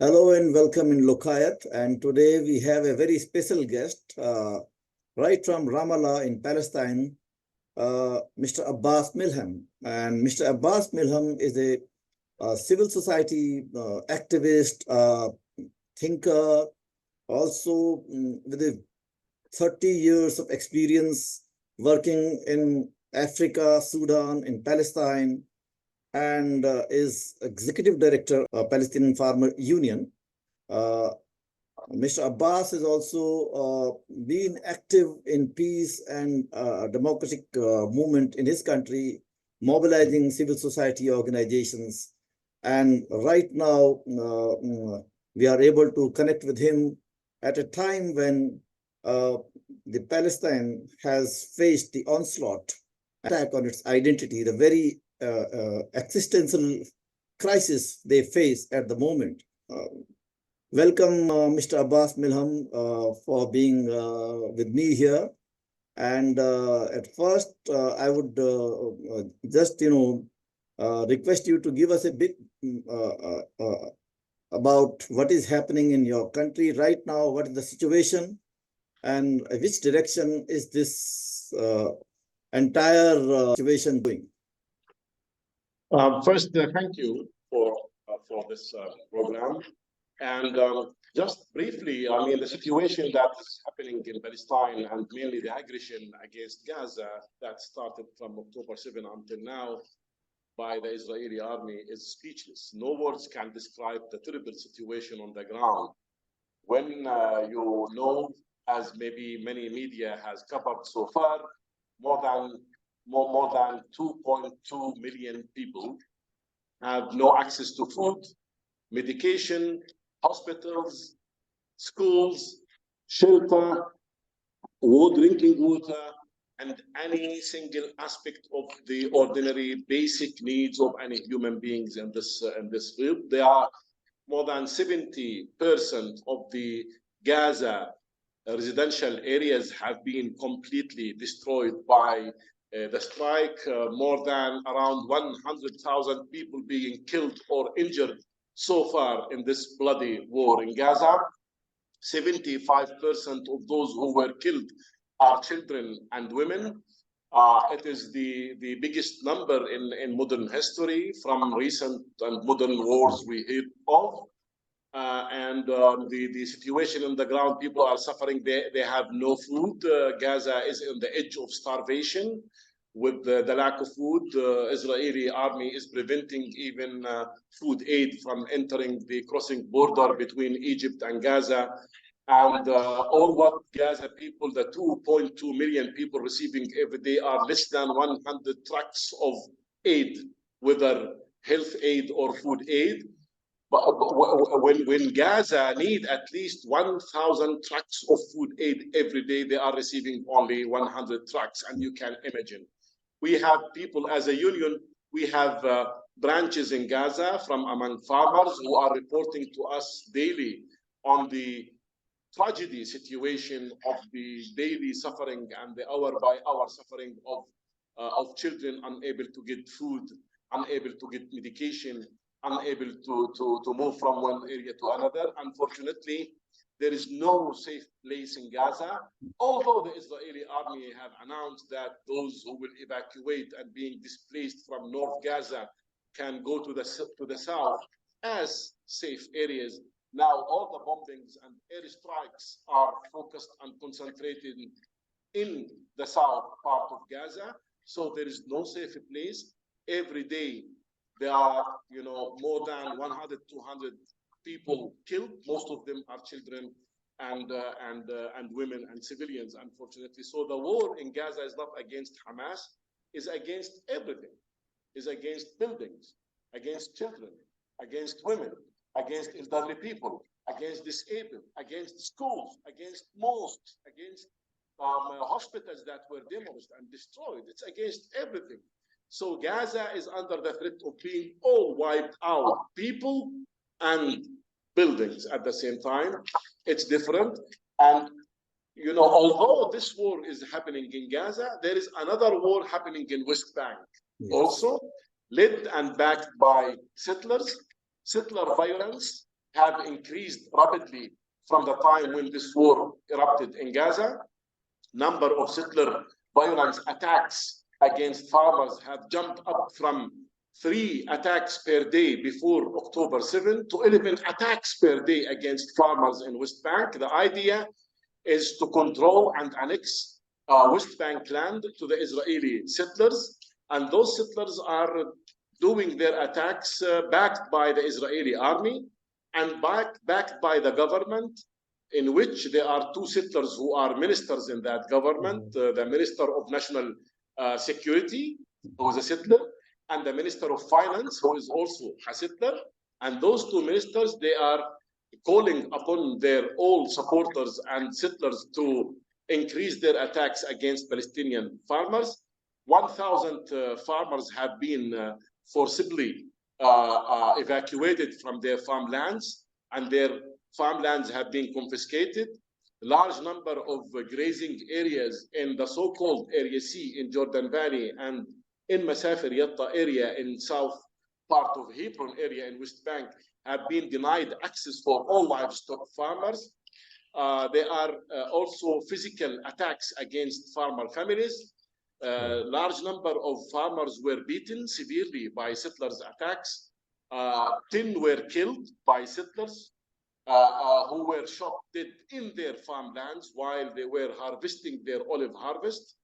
Hello and welcome in Lokayat. And today we have a very special guest, right from Ramallah in Palestine, Mr. Abbas Milhem. And Mr. Abbas Milhem is a civil society activist, thinker, also with 30 years of experience working in Africa, Sudan, in Palestine, and is executive director of Palestinian Farmer Union. Mr. Abbas has also been active in peace and democratic movement in his country, mobilizing civil society organizations. And right now, we are able to connect with him at a time when the Palestine has faced the onslaught, attack on its identity, the very existential crisis they face at the moment. Welcome, Mr. Abbas Milhem, for being with me here. And at first, I would just, request you to give us a bit about what is happening in your country right now, what is the situation, and which direction is this entire situation going? First, thank you for this program. And just briefly, I mean, the situation that is happening in Palestine and mainly the aggression against Gaza that started from October 7 until now by the Israeli army is speechless. No words can describe the terrible situation on the ground. When you know, as maybe many media has covered so far, more than 2.2 million people have no access to food, medication, hospitals, schools, shelter, drinking water, and any single aspect of the ordinary basic needs of any human beings in this field. There are more than 70% of the Gaza residential areas have been completely destroyed by the strike, more than around 100,000 people being killed or injured so far in this bloody war in Gaza. 75% of those who were killed are children and women. It is the biggest number in modern history from recent and modern wars we hear of. The situation on the ground, people are suffering. They have no food. Gaza is on the edge of starvation. With the lack of food, the Israeli army is preventing even food aid from entering the crossing border between Egypt and Gaza. And all what Gaza people, the 2.2 million people receiving every day are less than 100 trucks of aid, whether health aid or food aid. But when Gaza need at least 1,000 trucks of food aid every day, they are receiving only 100 trucks. And you can imagine. We have people as a union, we have branches in Gaza from among farmers who are reporting to us daily on the tragedy situation of the daily suffering and the hour-by-hour suffering of children unable to get food, unable to get medication, unable to move from one area to another. Unfortunately, there is no safe place in Gaza, although the Israeli army have announced that those who will evacuate and being displaced from North Gaza can go to the south as safe areas. Now all the bombings and airstrikes are focused and concentrated in the south part of Gaza, so there is no safe place. Every day there are, more than 100, 200 people killed. Most of them are children and women and civilians, unfortunately. So the war in Gaza is not against Hamas, is against everything. Is against buildings, against children, against women, against elderly people, against disabled, against schools, against mosques, against hospitals that were demolished and destroyed. It's against everything. So Gaza is under the threat of being all wiped out, people and buildings at the same time. It's different. And, although this war is happening in Gaza, there is another war happening in West Bank. Yes. Also led and backed by settlers, settler violence, have increased rapidly from the time when this war erupted in Gaza. Number of settler violence attacks against farmers have jumped up from 3 attacks per day before October 7 to 11 attacks per day against farmers in West Bank. The idea is to control and annex West Bank land to the Israeli settlers, and those settlers are doing their attacks backed by the Israeli army and backed by the government, in which there are 2 settlers who are ministers in that government, the Minister of National Security, who is a settler, and the Minister of Finance, who is also a settler. And those 2 ministers, they are calling upon their all supporters and settlers to increase their attacks against Palestinian farmers. 1,000 farmers have been forcibly evacuated from their farmlands, and their farmlands have been confiscated. A large number of grazing areas in the so-called Area C in Jordan Valley and in Masafer Yatta area in south part of Hebron area in West Bank have been denied access for all livestock farmers. There are also physical attacks against farmer families. Large number of farmers were beaten severely by settlers' attacks. 10 were killed by settlers who were shot dead in their farmlands while they were harvesting their olive harvest.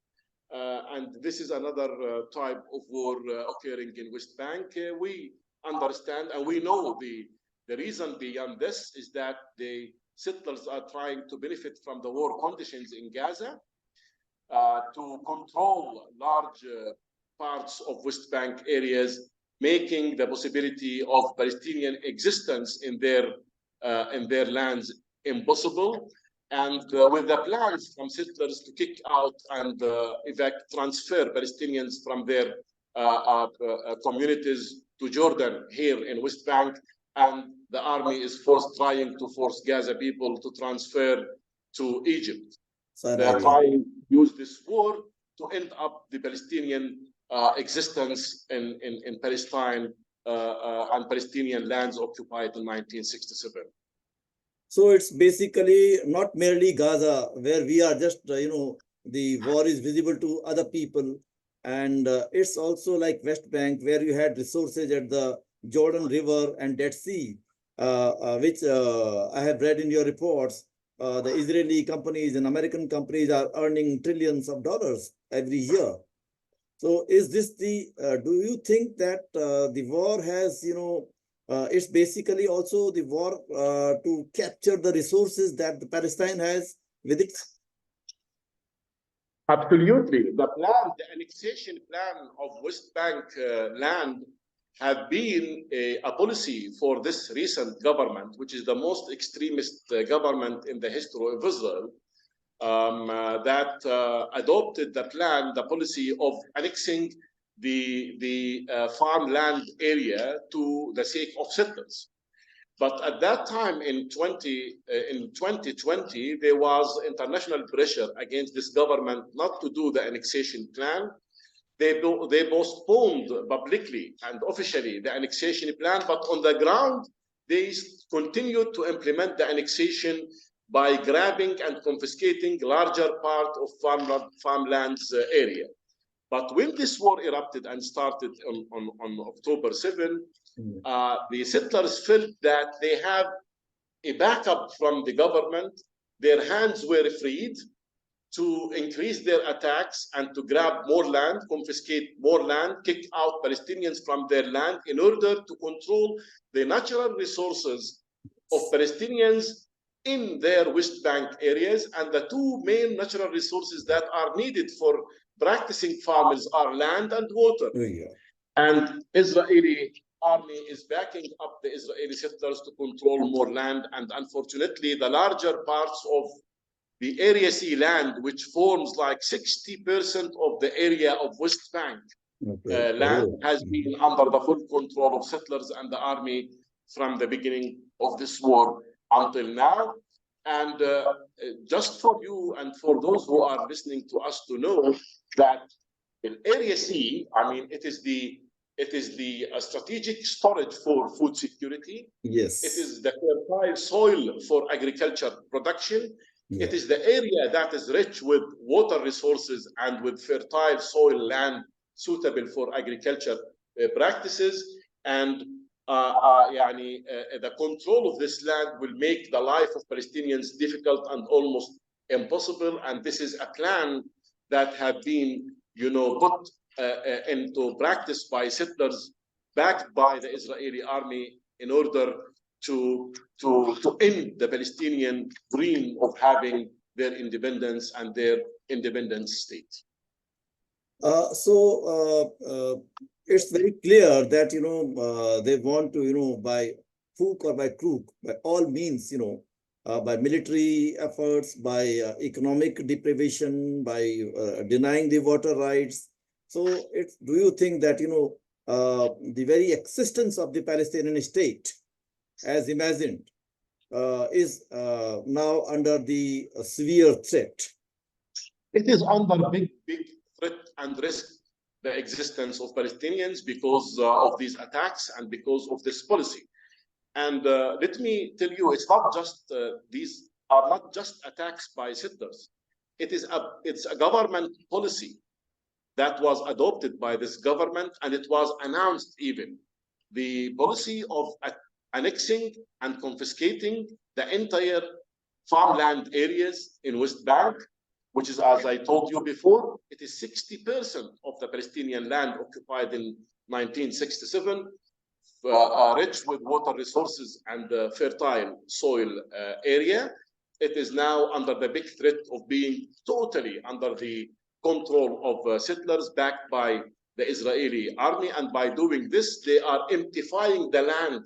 And this is another type of war occurring in West Bank. We understand and we know the reason beyond this is that the settlers are trying to benefit from the war conditions in Gaza to control large parts of West Bank areas, making the possibility of Palestinian existence in their lands impossible. And with the plans from settlers to kick out and transfer Palestinians from their communities to Jordan here in West Bank, and the army is trying to force Gaza people to transfer to Egypt. They're trying to use this war to end up the Palestinian existence in Palestine and Palestinian lands occupied in 1967. So it's basically not merely Gaza, where we are just, the war is visible to other people. And it's also like West Bank, where you had resources at the Jordan River and Dead Sea, which I have read in your reports. The Israeli companies and American companies are earning trillions of dollars every year. So is this do you think that the war has, it's basically also the war to capture the resources that the Palestine has with it? Absolutely. The annexation plan of West Bank land have been a policy for this recent government, which is the most extremist government in the history of Israel, that adopted the policy of annexing the farmland area to the sake of settlers. But at that time in 2020, there was international pressure against this government not to do the annexation plan. They postponed publicly and officially the annexation plan, but on the ground, they continued to implement the annexation by grabbing and confiscating larger part of farmlands area. But when this war erupted and started on October 7, the settlers felt that they have a backup from the government. Their hands were freed to increase their attacks and to grab more land, confiscate more land, kick out Palestinians from their land in order to control the natural resources of Palestinians in their West Bank areas. And the 2 main natural resources that are needed for practicing farmers are land and water. And Israeli army is backing up the Israeli settlers to control more land. And unfortunately, the larger parts of the Area C land, which forms like 60% of the area of West Bank land, has been under the full control of settlers and the army from the beginning of this war until now. And just for you and for those who are listening to us to know that in Area C, I mean, it is the It is the strategic storage for food security. Yes. It is the fertile soil for agriculture production. Yeah. It is the area that is rich with water resources and with fertile soil land suitable for agriculture practices. And the control of this land will make the life of Palestinians difficult and almost impossible. And this is a plan that have been, put into practice by settlers, backed by the Israeli army, in order to end the Palestinian dream of having their independence and their independent state. It's very clear that they want to by hook or by crook, by all means, by military efforts, by economic deprivation, by denying the water rights. So do you think that the very existence of the Palestinian state, as imagined, is now under the severe threat? It is under big threat and risk, the existence of Palestinians, because of these attacks and because of this policy. And let me tell you, it's not just these are not just attacks by settlers. It's a government policy that was adopted by this government, and it was announced even. The policy of annexing and confiscating the entire farmland areas in West Bank, which is, as I told you before, it is 60% of the Palestinian land occupied in 1967, rich with water resources and fertile soil area. It is now under the big threat of being totally under the control of settlers, backed by the Israeli army. And by doing this, they are emptying the land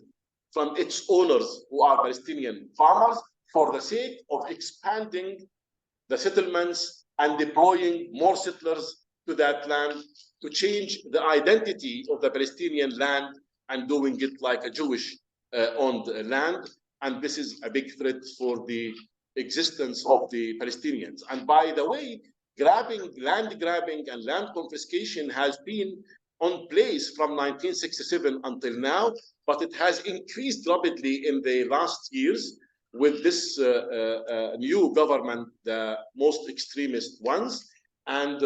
from its owners, who are Palestinian farmers, for the sake of expanding the settlements and deploying more settlers to that land, to change the identity of the Palestinian land and doing it like a Jewish owned land. And this is a big threat for the existence of the Palestinians. And by the way, land grabbing and land confiscation has been on place from 1967 until now, but it has increased rapidly in the last years with this new government, the most extremist ones. And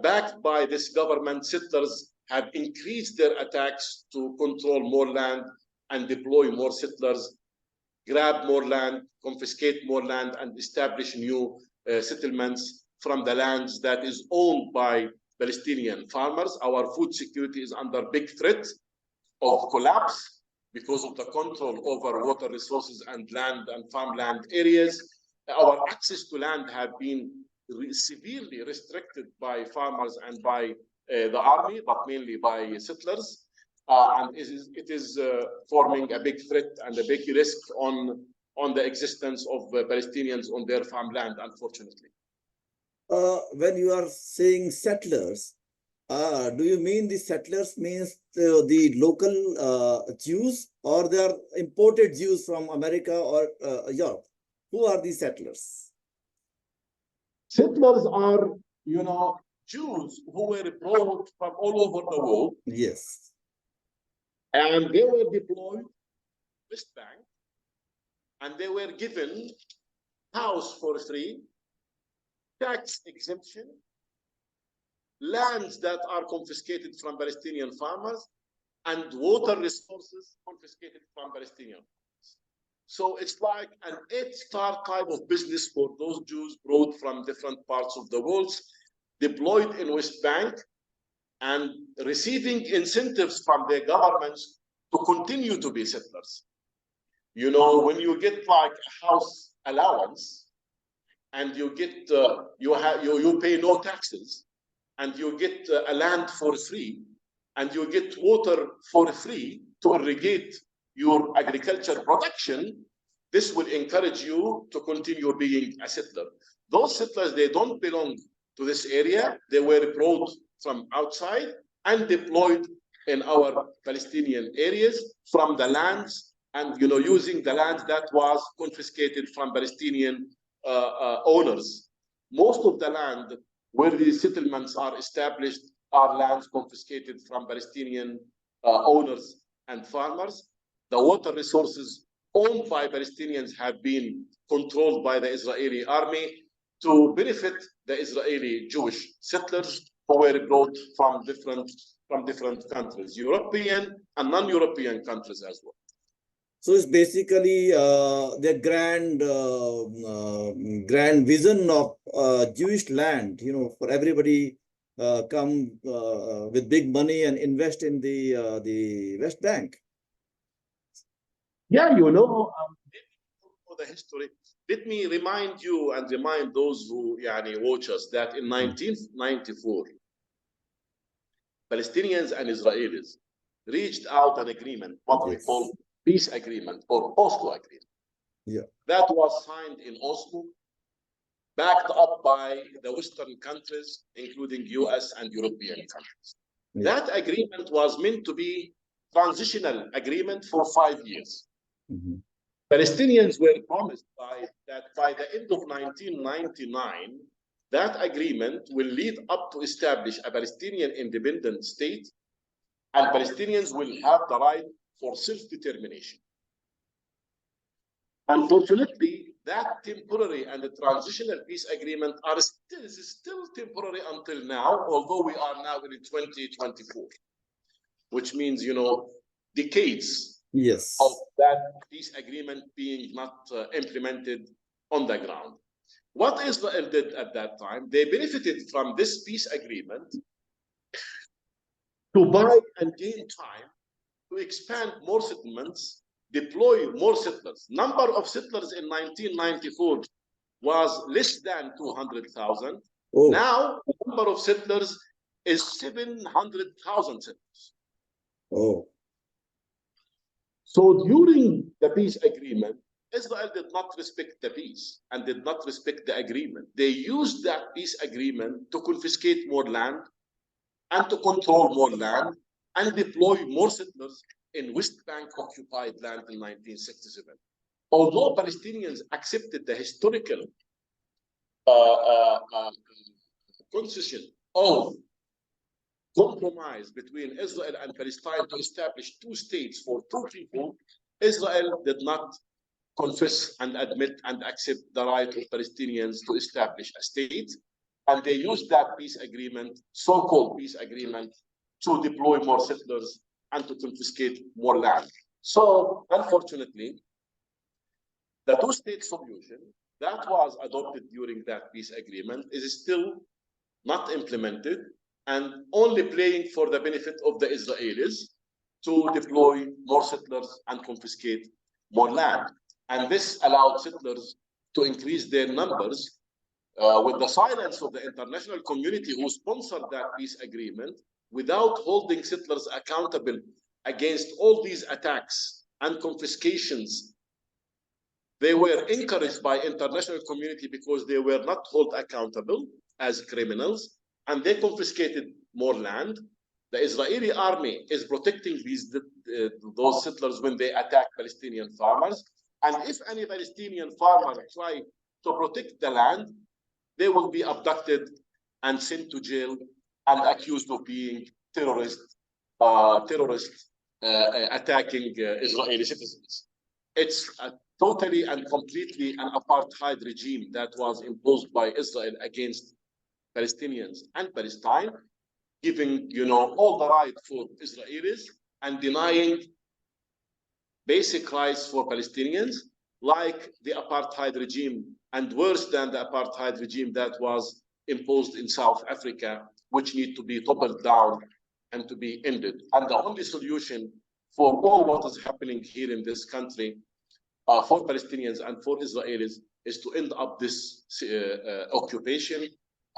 backed by this government, settlers have increased their attacks to control more land and deploy more settlers, grab more land, confiscate more land, and establish new settlements from the lands that is owned by Palestinian farmers. Our food security is under big threat of collapse because of the control over water resources and land and farmland areas. Our access to land have been severely restricted by farmers and by the army, but mainly by settlers. And it is forming a big threat and a big risk on the existence of Palestinians on their farmland, unfortunately. When you are saying settlers, do you mean the settlers means the local Jews, or they are imported Jews from America or Europe? Who are these settlers? Settlers are, Jews who were brought from all over the world. Yes. And they were deployed West Bank, and they were given house for free, tax exemption, lands that are confiscated from Palestinian farmers, and water resources confiscated from Palestinian farmers. So it's like an 8-star type of business for those Jews brought from different parts of the world, deployed in West Bank, and receiving incentives from their governments to continue to be settlers. When you get like a house allowance, and you get you pay no taxes, and you get a land for free, and you get water for free to irrigate your agriculture production, this will encourage you to continue being a settler. Those settlers, they don't belong to this area. They were brought from outside and deployed in our Palestinian areas from the lands, and using the land that was confiscated from Palestinian owners. Most of the land where these settlements are established are lands confiscated from Palestinian owners and farmers. The water resources owned by Palestinians have been controlled by the Israeli army to benefit the Israeli Jewish settlers who were brought from different countries, European and non-European countries as well. So it's basically the grand vision of Jewish land, for everybody come with big money and invest in the West Bank. Yeah, for the history. Let me remind you and remind those who watch us that in 1994, Palestinians and Israelis reached out an agreement, what we call peace agreement or Oslo agreement. Yeah. That was signed in Oslo, backed up by the Western countries, including US and European countries. Yeah. That agreement was meant to be transitional agreement for 5 years. Mm-hmm. Palestinians were promised that by the end of 1999, that agreement will lead up to establish a Palestinian independent state, and Palestinians will have the right for self-determination. Unfortunately, that temporary and the transitional peace agreement is still temporary until now, although we are now in 2024, which means, decades of that peace agreement being not implemented on the ground. What Israel did at that time, they benefited from this peace agreement to buy and gain time to expand more settlements, deploy more settlers. Number of settlers in 1994 was less than 200,000. Oh. Now, the number of settlers is 700,000 settlers. Oh. So during the peace agreement, Israel did not respect the peace and did not respect the agreement. They used that peace agreement to confiscate more land and to control more land and deploy more settlers in West Bank occupied land in 1967. Although Palestinians accepted the historical concession of compromise between Israel and Palestine to establish two states for two people, Israel did not confess and admit and accept the right of Palestinians to establish a state. And they used that peace agreement, so-called peace agreement, to deploy more settlers and to confiscate more land. So, unfortunately, the two-state solution that was adopted during that peace agreement is still not implemented and only playing for the benefit of the Israelis to deploy more settlers and confiscate more land. And this allowed settlers to increase their numbers with the silence of the international community who sponsored that peace agreement without holding settlers accountable against all these attacks and confiscations. They were encouraged by international community because they were not held accountable as criminals, and they confiscated more land. The Israeli army is protecting those settlers when they attack Palestinian farmers. And if any Palestinian farmer try to protect the land, they will be abducted and sent to jail and accused of being terrorists attacking Israeli citizens. It's a totally and completely an apartheid regime that was imposed by Israel against Palestinians and Palestine, giving all the right for Israelis and denying basic rights for Palestinians, like the apartheid regime, and worse than the apartheid regime that was imposed in South Africa, which need to be toppled down and to be ended. And the only solution for all what is happening here in this country for Palestinians and for Israelis is to end up this occupation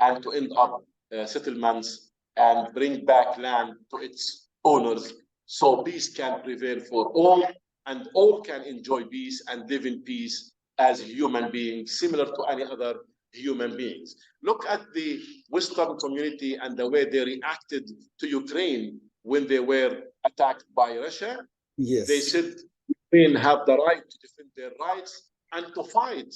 and to end up settlements and bring back land to its owners so peace can prevail for all and all can enjoy peace and live in peace as human beings, similar to any other human beings. Look at the Western community and the way they reacted to Ukraine when they were attacked by Russia. Yes. They said Ukraine have the right to defend their rights and to fight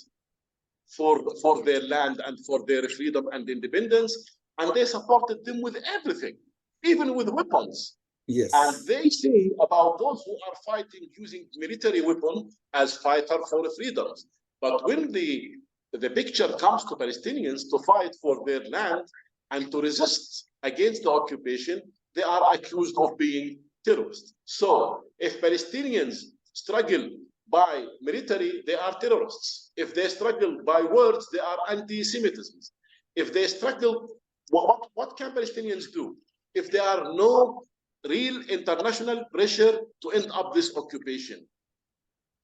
for their land and for their freedom and independence. And they supported them with everything. even with weapons. Yes. And they say about those who are fighting using military weapon as fighter for freedoms. But when the picture comes to Palestinians to fight for their land and to resist against the occupation, they are accused of being terrorists. So if Palestinians struggle by military, they are terrorists. If they struggle by words, they are anti-Semitism. If they struggle, what can Palestinians do? If there are no real international pressure to end up this occupation,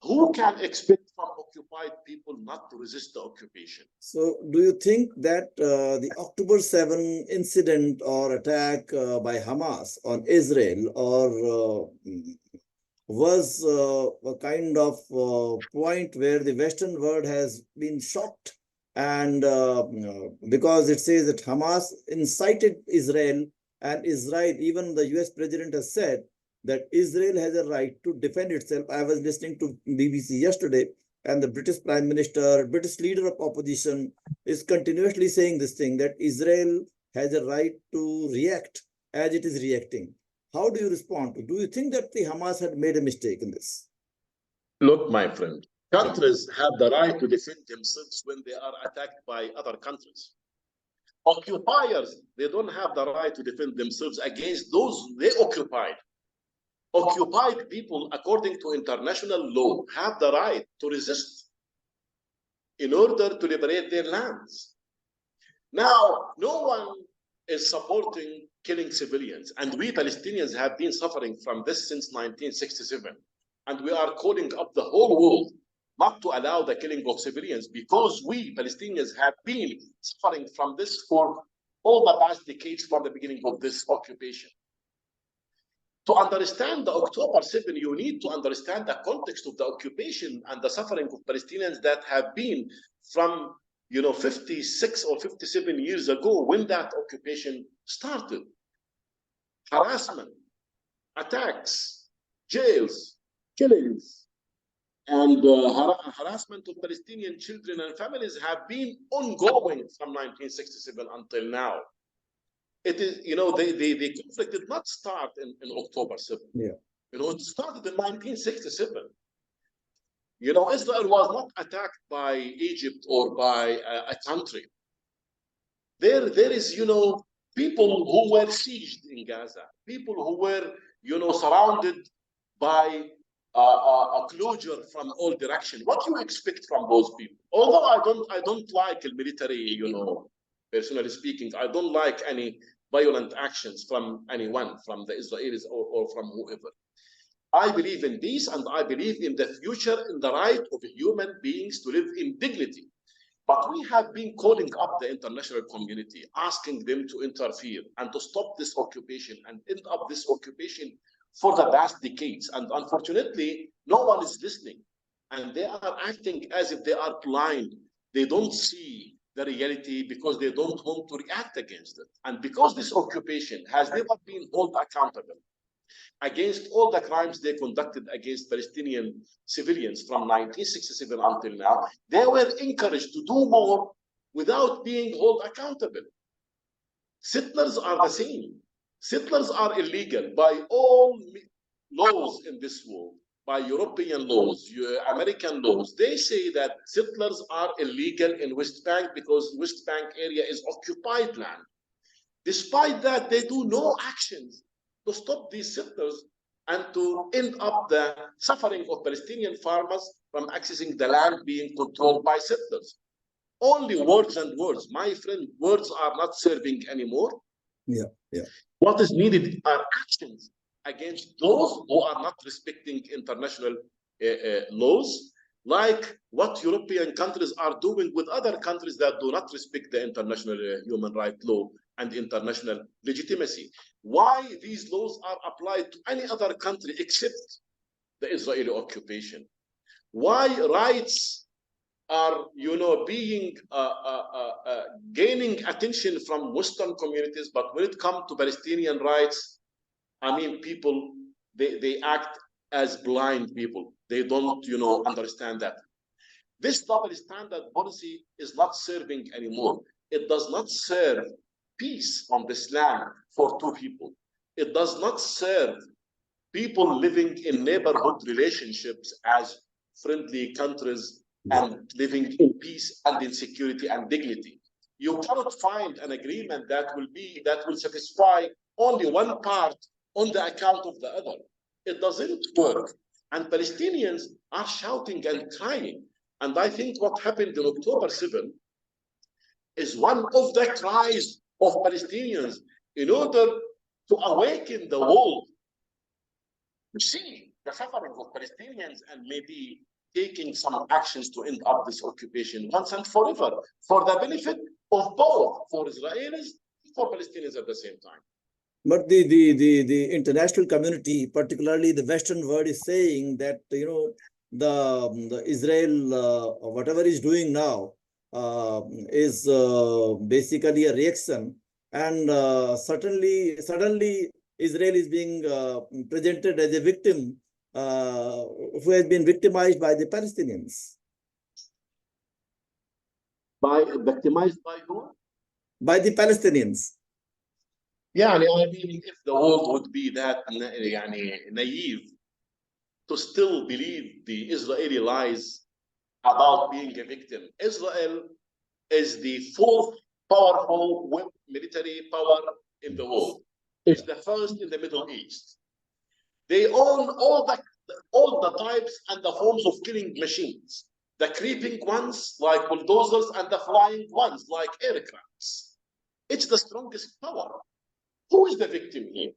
who can expect from occupied people not to resist the occupation? So do you think that the October 7 incident or attack by Hamas on Israel was a kind of point where the Western world has been shocked, and because it says that Hamas incited Israel, and Israel, even the US president has said that Israel has a right to defend itself. I was listening to BBC yesterday, and the British Prime Minister, British leader of opposition, is continuously saying this thing, that Israel has a right to react as it is reacting. How do you respond? Do you think that the Hamas had made a mistake in this? Look, my friend, countries have the right to defend themselves when they are attacked by other countries. Occupiers, they don't have the right to defend themselves against those they occupied. Occupied people, according to international law, have the right to resist in order to liberate their lands. Now, no one is supporting killing civilians, and we Palestinians have been suffering from this since 1967, and we are calling up the whole world not to allow the killing of civilians, because we Palestinians have been suffering from this for all the past decades from the beginning of this occupation. To understand the October 7, you need to understand the context of the occupation and the suffering of Palestinians that have been from 56 or 57 years ago when that occupation started. Harassment, attacks, jails, killings, and harassment of Palestinian children and families have been ongoing from 1967 until now. It is, the conflict did not start in October 7. Yeah. It started in 1967. Israel was not attacked by Egypt or by a country. There is, people who were sieged in Gaza, people who were, surrounded by a closure from all directions. What do you expect from those people? Although I don't like the military, personally speaking, I don't like any violent actions from anyone, from the Israelis or from whoever. I believe in peace, and I believe in the future, in the right of human beings to live in dignity. But we have been calling up the international community, asking them to interfere and to stop this occupation and end up this occupation for the past decades. And unfortunately, no one is listening. And they are acting as if they are blind. They don't see the reality because they don't want to react against it. And because this occupation has never been held accountable against all the crimes they conducted against Palestinian civilians from 1967 until now, they were encouraged to do more without being held accountable. Settlers are the same. Settlers are illegal by all laws in this world, by European laws, American laws. They say that settlers are illegal in West Bank because West Bank area is occupied land. Despite that, they do no actions to stop these settlers and to end up the suffering of Palestinian farmers from accessing the land being controlled by settlers. Only words and words. My friend, words are not serving anymore. Yeah. What is needed are actions against those who are not respecting international laws, like what European countries are doing with other countries that do not respect the international human rights law and international legitimacy. Why these laws are applied to any other country except the Israeli occupation? Why rights are, being gaining attention from Western communities, but when it comes to Palestinian rights, people, they act as blind people. They don't, understand that. This double standard policy is not serving anymore. It does not serve peace on this land for two people. It does not serve people living in neighborhood relationships as friendly countries and living in peace and in security and dignity. You cannot find an agreement that will satisfy only one part on the account of the other. It doesn't work. And Palestinians are shouting and crying. And I think what happened on October 7 is one of the cries of Palestinians in order to awaken the world to see the suffering of Palestinians and maybe taking some actions to end up this occupation once and forever for the benefit of both, for Israelis and for Palestinians at the same time. But the international community, particularly the Western world, is saying that the Israel whatever is doing now is basically a reaction, and suddenly Israel is being presented as a victim who has been victimized by the Palestinians. Victimized by who? By the Palestinians. Yeah, I mean, if the world would be that naive to still believe the Israeli lies about being a victim. Israel is the fourth powerful military power in the world. It's the first in the Middle East. They own all the types and the forms of killing machines. The creeping ones like bulldozers and the flying ones like aircrafts. It's the strongest power. Who is the victim here?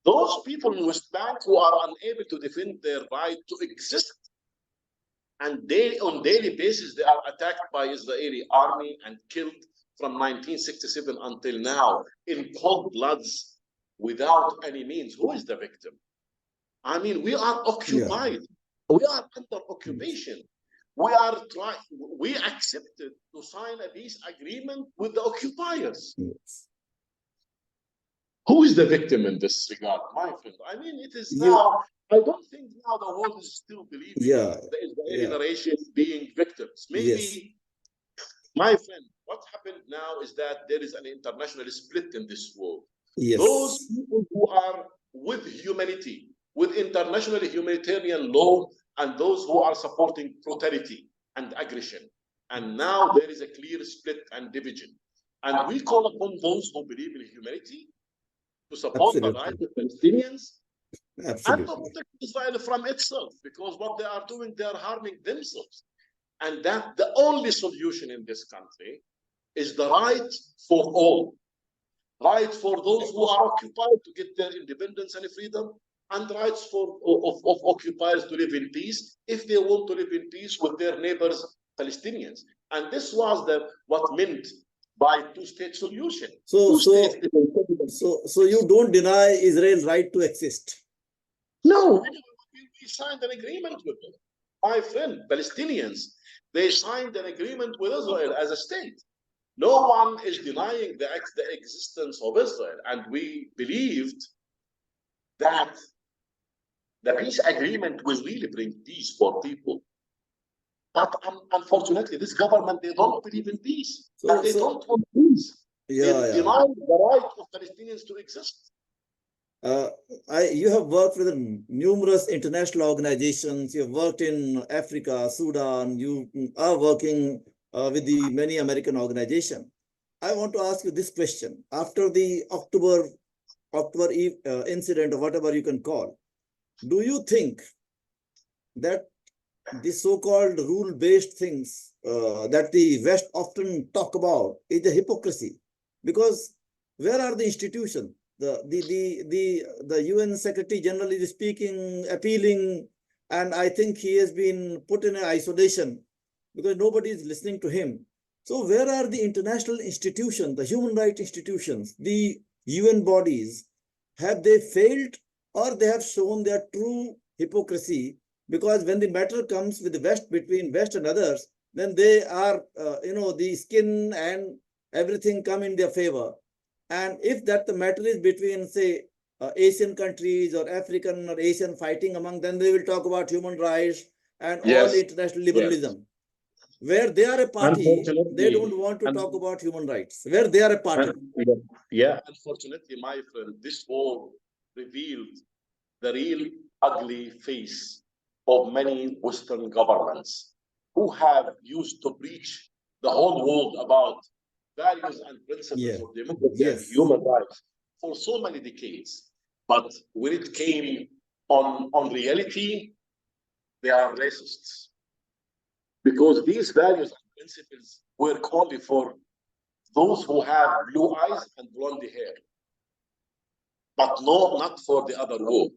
Those people in West Bank who are unable to defend their right to exist. And on daily basis, they are attacked by Israeli army and killed from 1967 until now in cold bloods without any means. Who is the victim? I mean, we are occupied. Yeah. We are under occupation. We accepted to sign a peace agreement with the occupiers. Yes. Who is the victim in this regard, my friend? I mean, it is now, I don't think now the world is still believing the Israeli narration being victims. Maybe, my friend, what happened now is that there is an international split in this world. Yes. Those people who are with humanity, with international humanitarian law, and those who are supporting brutality and aggression. And now there is a clear split and division. And we call upon those who believe in humanity to support the rights of Palestinians and to protect Israel from itself, because what they are doing, they are harming themselves. And that the only solution in this country is the right for all. Right for those who are occupied to get their independence and freedom, and rights of occupiers to live in peace if they want to live in peace with their neighbors, Palestinians. And this was what meant by two-state solution. So you don't deny Israel's right to exist? No, we signed an agreement with them. My friend, Palestinians, they signed an agreement with Israel as a state. No one is denying the existence of Israel, and we believed that the peace agreement will really bring peace for people. But unfortunately, this government, they don't believe in peace. And they don't want peace. They deny the right of Palestinians to exist. You have worked with numerous international organizations. You have worked in Africa, Sudan. You are working with the many American organizations. I want to ask you this question. After the October incident, or whatever you can call, do you think that the so-called rule-based things that the West often talk about is a hypocrisy? Because where are the institutions? The UN Secretary General is speaking, appealing, and I think he has been put in isolation because nobody is listening to him. So where are the international institutions, the human rights institutions, the UN bodies? Have they failed, or they have shown their true hypocrisy? Because when the matter comes with the West, between West and others, then they are, the skin and everything come in their favor. And if that the matter is between, say, Asian countries or African or Asian fighting among them, they will talk about human rights and all international liberalism. Yes. Where they are a party, they don't want to talk about human rights. Where they are a party. Yeah, unfortunately, my friend, this war revealed the real ugly face of many Western governments who have used to preach the whole world about values and principles of democracy and human rights for so many decades. But when it came on reality, they are racists. Because these values and principles work only for those who have blue eyes and blonde hair, but no, not for the other world.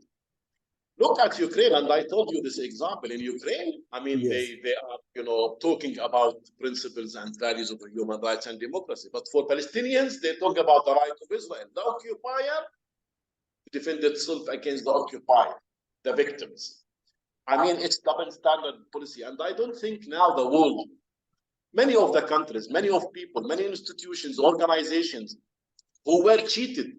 Look at Ukraine, and I told you this example. In Ukraine, I mean, they are, talking about principles and values of human rights and democracy. But for Palestinians, they talk about the right of Israel. The occupier to defend itself against the occupied, the victims. I mean, it's double standard policy. And I don't think now the world, many of the countries, many of people, many institutions, organizations who were cheated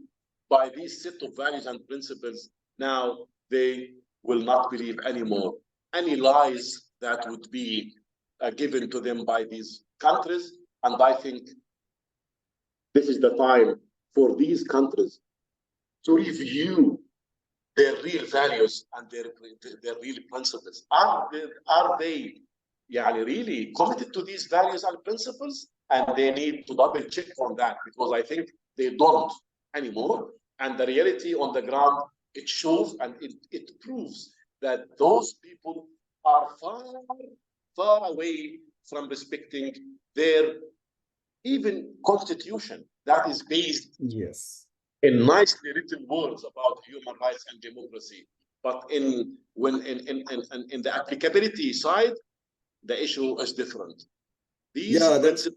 by these set of values and principles, now they will not believe anymore any lies that would be given to them by these countries. And I think this is the time for these countries to review their real values and their real principles. Are they really committed to these values and principles? And they need to double check on that, because I think they don't anymore. And the reality on the ground, it shows and it proves that those people are far, far away from respecting their even constitution that is based in nicely written words about human rights and democracy. But in the applicability side, the issue is different. These principles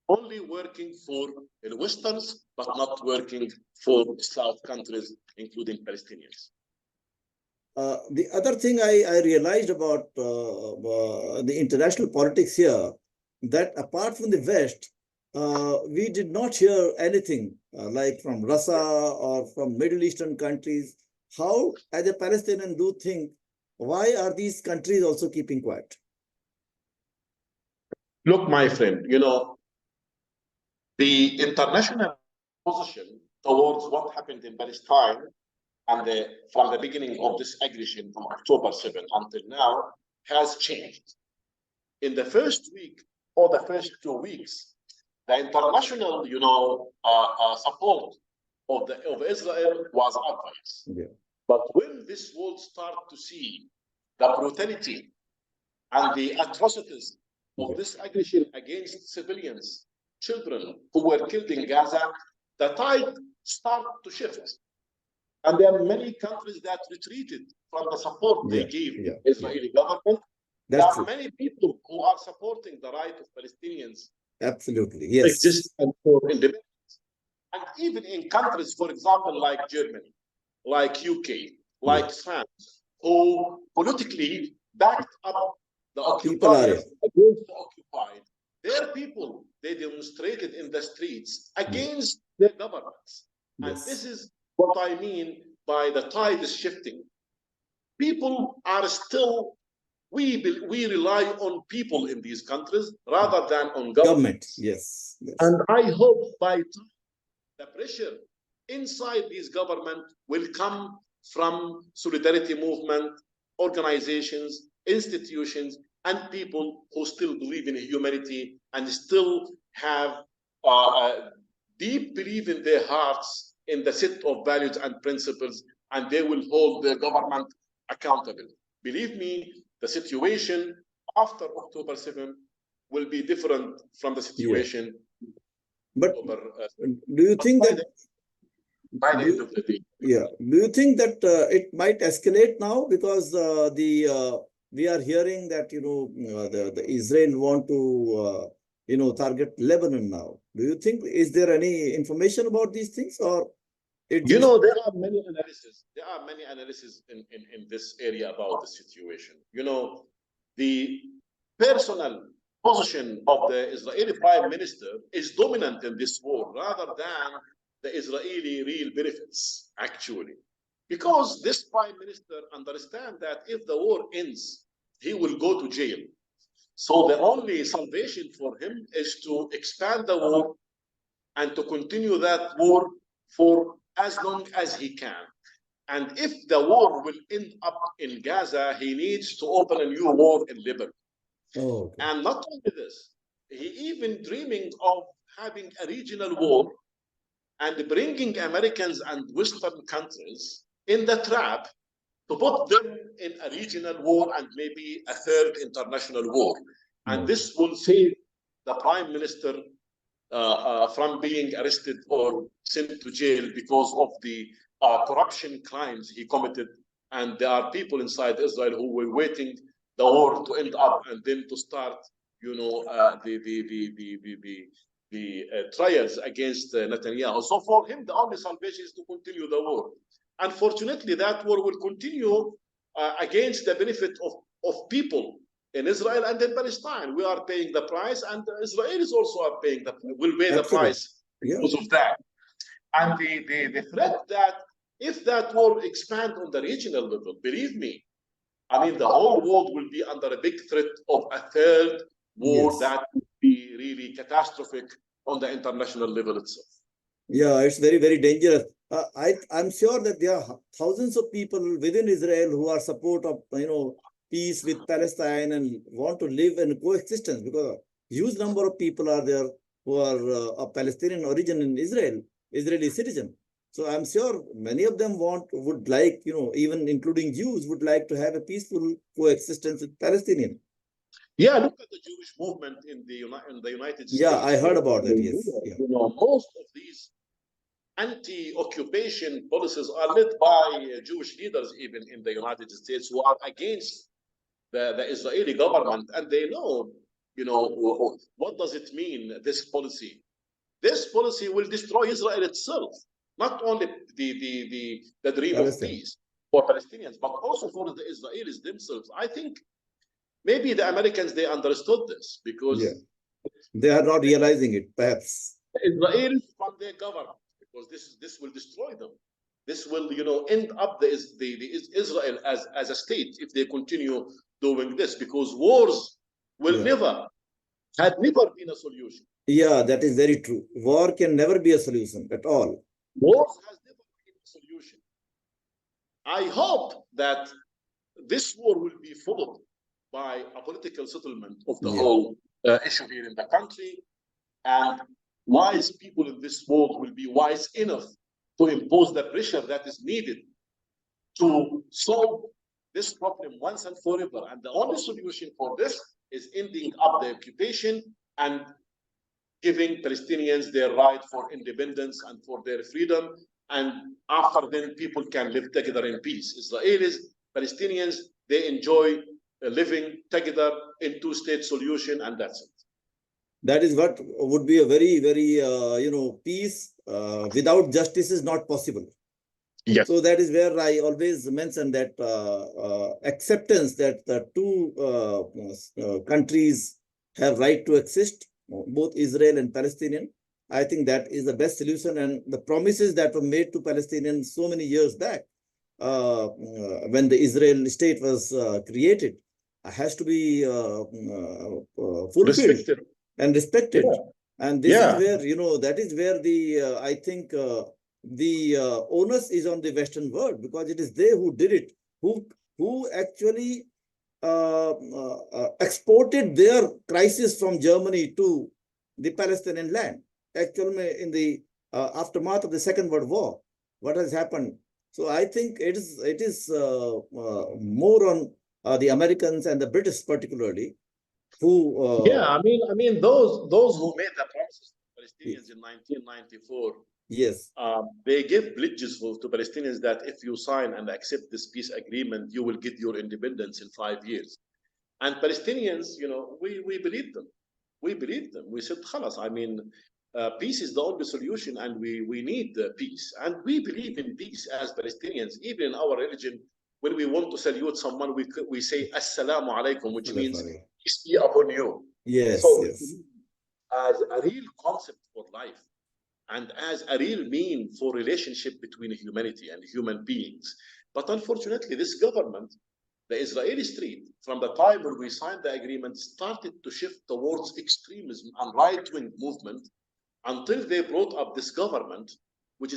only working for the Westerns, but not working for South countries, including Palestinians. The other thing I realized about the international politics here, that apart from the West, we did not hear anything like from Russia or from Middle Eastern countries. How, as a Palestinian, do think, why are these countries also keeping quiet? Look, my friend, the international position towards what happened in Palestine and from the beginning of this aggression from October 7 until now has changed. In the first week or the first 2 weeks, the international, support of Israel was obvious. But when this world started to see the brutality and the atrocities of this aggression against civilians, children who were killed in Gaza, the tide started to shift. And there are many countries that retreated from the support they gave the Israeli government. There are many people who are supporting the right of Palestinians. Absolutely, yes. Exist and for independence. And even in countries, for example, like Germany, like UK, like France, who politically backed up the occupiers against the occupied, their people, they demonstrated in the streets against their governments. And this is what I mean by the tide is shifting. People are still, we rely on people in these countries rather than on government. Yes. And I hope by time the pressure inside these government will come from solidarity movement, organizations, institutions, and people who still believe in humanity and still have a deep belief in their hearts in the set of values and principles, and they will hold their government accountable. Believe me, the situation after October 7 will be different from the situation. But do you think that by the end of the day? Do you think that it might escalate now, because we are hearing that the Israel want to target Lebanon now? Do you think, is there any information about these things, or there are many analyses. There are many analyses in this area about the situation. The personal position of the Israeli prime minister is dominant in this war rather than the Israeli real benefits, actually. Because this prime minister understands that if the war ends, he will go to jail. So the only salvation for him is to expand the war and to continue that war for as long as he can. And if the war will end up in Gaza, he needs to open a new war in Lebanon. Oh, okay. And not only this, he even dreaming of having a regional war and bringing Americans and Western countries in the trap to put them in a regional war and maybe a third international war. And this will save the prime minister from being arrested or sent to jail because of the corruption crimes he committed. And there are people inside Israel who were waiting the war to end up and then to start, the trials against Netanyahu. So for him, the only salvation is to continue the war. Unfortunately, that war will continue against the benefit of people in Israel and in Palestine. We are paying the price, and the Israelis also are paying will pay the price because of that. And the threat that if that war expand on the regional level, believe me, I mean, the whole world will be under a big threat of a third war that would be really catastrophic on the international level itself. Yeah, it's very, very dangerous. I'm sure that there are thousands of people within Israel who are support of, peace with Palestine and want to live in coexistence, because a huge number of people are there who are of Palestinian origin in Israel, Israeli citizen. So I'm sure many of them would like, even including Jews, would like to have a peaceful coexistence with Palestinian. Yeah, look at the Jewish movement in the United States. Yeah, I heard about that. Yes. Most of these anti-occupation policies are led by Jewish leaders, even in the United States, who are against the Israeli government, and they know, what does it mean, this policy? This policy will destroy Israel itself, not only the dream of peace for Palestinians, but also for the Israelis themselves. I think maybe the Americans, they understood this because they are not realizing it, perhaps. The Israelis from their government, because this will destroy them. This will, end up the Israel as a state if they continue doing this, because wars will had never been a solution. Yeah, that is very true. War can never be a solution at all. Wars has never been a solution. I hope that this war will be followed by a political settlement of the whole issue here in the country, and wise people in this world will be wise enough to impose the pressure that is needed to solve this problem once and forever. And the only solution for this is ending up the occupation and giving Palestinians their right for independence and for their freedom. And after then, people can live together in peace. Israelis, Palestinians, they enjoy living together in two-state solution, and that's it. That is what would be a very, very, peace without justice is not possible. Yes. So that is where I always mention that acceptance that the two countries have right to exist, both Israel and Palestinian. I think that is the best solution, and the promises that were made to Palestinians so many years back when the Israel state was created has to be fulfilled and respected. And this is where, that is where the, I think, the onus is on the Western world, because it is they who did it, who actually exported their crisis from Germany to the Palestinian land. Actually, in the aftermath of the Second World War, what has happened? So I think it is more on the Americans and the British particularly, who I mean those who made the promises to Palestinians in 1994. Yes, they give pledges to Palestinians that if you sign and accept this peace agreement, you will get your independence in 5 years. And Palestinians, we believe them. We believe them. We said, "Khalas." I mean, peace is the only solution, and we need peace. And we believe in peace as Palestinians. Even in our religion, when we want to salute someone, we say "Assalamu alaikum," which means peace be upon you. Yes, so, yes. As a real concept for life, and as a real mean for relationship between humanity and human beings. But unfortunately, this government, the Israeli state, from the time when we signed the agreement, started to shift towards extremism and right-wing movement until they brought up this government, which,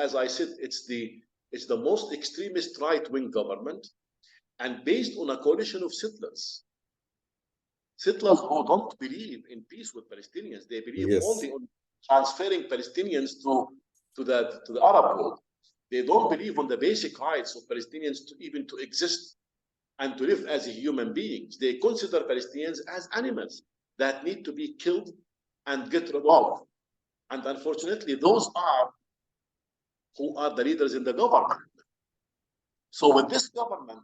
as I said, it's the is the most extremist right-wing government and based on a coalition of settlers. Settlers who don't believe in peace with Palestinians. They believe Yes. only on transferring Palestinians to the Arab world. They don't believe on the basic rights of Palestinians to even to exist and to live as human beings. They consider Palestinians as animals that need to be killed and get rid of. And unfortunately, those are who are the leaders in the government. So with this government,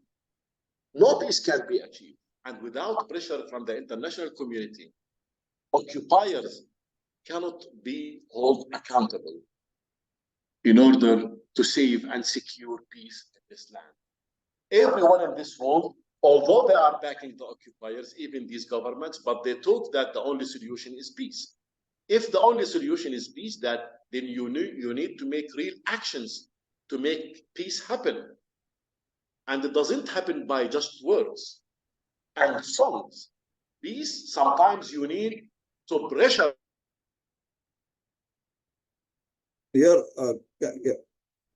no peace can be achieved. And without pressure from the international community, occupiers cannot be held accountable in order to save and secure peace in this land. Everyone in this world, although they are backing the occupiers, even these governments, but they thought that the only solution is peace. If the only solution is peace, then you need to make real actions to make peace happen. And it doesn't happen by just words and songs. Peace, sometimes you need to pressure. Yeah.